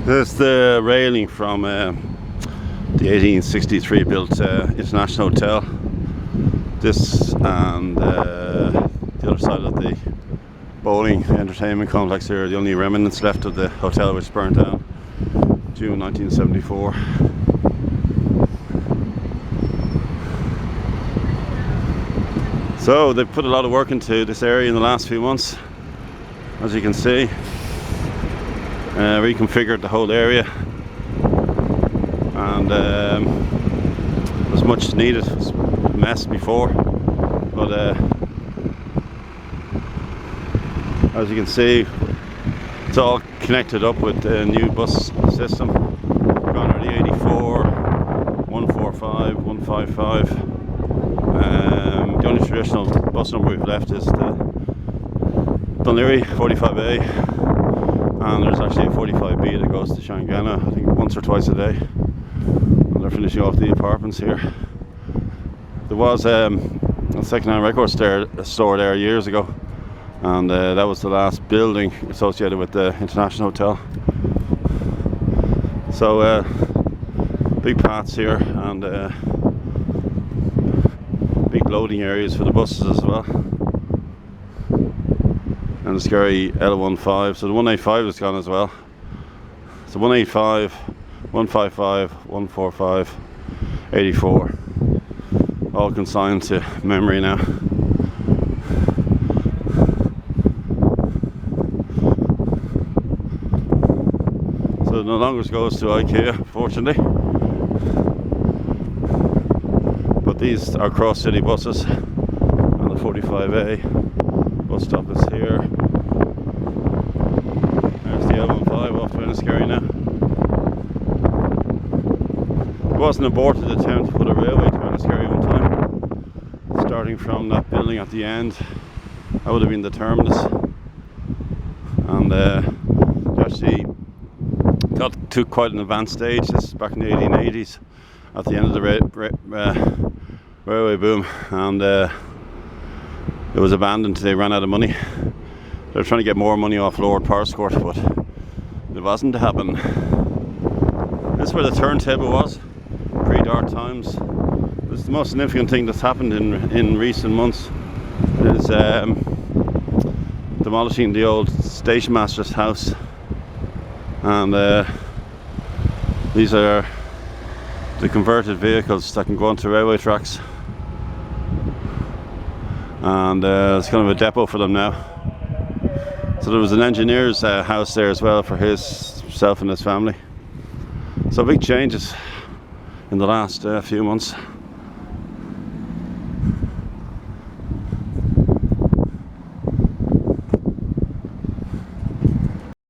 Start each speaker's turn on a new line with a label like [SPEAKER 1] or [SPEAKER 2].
[SPEAKER 1] There's the railing from the 1863 built International Hotel. This and the other side of the bowling entertainment complex here are the only remnants left of the hotel, which burned down June 1974. So they've put a lot of work into this area in the last few months, as you can see. Reconfigured the whole area, and was much needed. It was a mess before, but as you can see, it's all connected up with the new bus system. Gone are the 84, 145, 155. The only traditional bus number we've left is the Dunleary 45A. And there's actually a 45B that goes to Shangana, I think once or twice a day. And they're finishing off the apartments here. There was a second-hand record store there years ago, and that was the last building associated with the International Hotel. So big paths here, and big loading areas for the buses as well. And the scary L15, so the 185 is gone as well. So 185, 155, 145, 84, all consigned to memory now. So it no longer goes to IKEA, fortunately. But these are cross-city buses, and the 45A bus stop is here. There's the L15 off to Enniskerry now. It was an aborted attempt to put a railway to Enniskerry one time, starting from that building at the end. That would have been the terminus, and actually got to quite an advanced stage. This is back in the 1880s, at the end of the railway boom, and it was abandoned. They ran out of money. They were trying to get more money off Lord Powerscourt, but it wasn't to happen. This is where the turntable was, pre-Dart times. This is the most significant thing that's happened in recent months. Is demolishing the old station master's house, and these are the converted vehicles that can go onto railway tracks. And it's kind of a depot for them now. So there was an engineer's house there as well for himself and his family. So big changes in the last few months.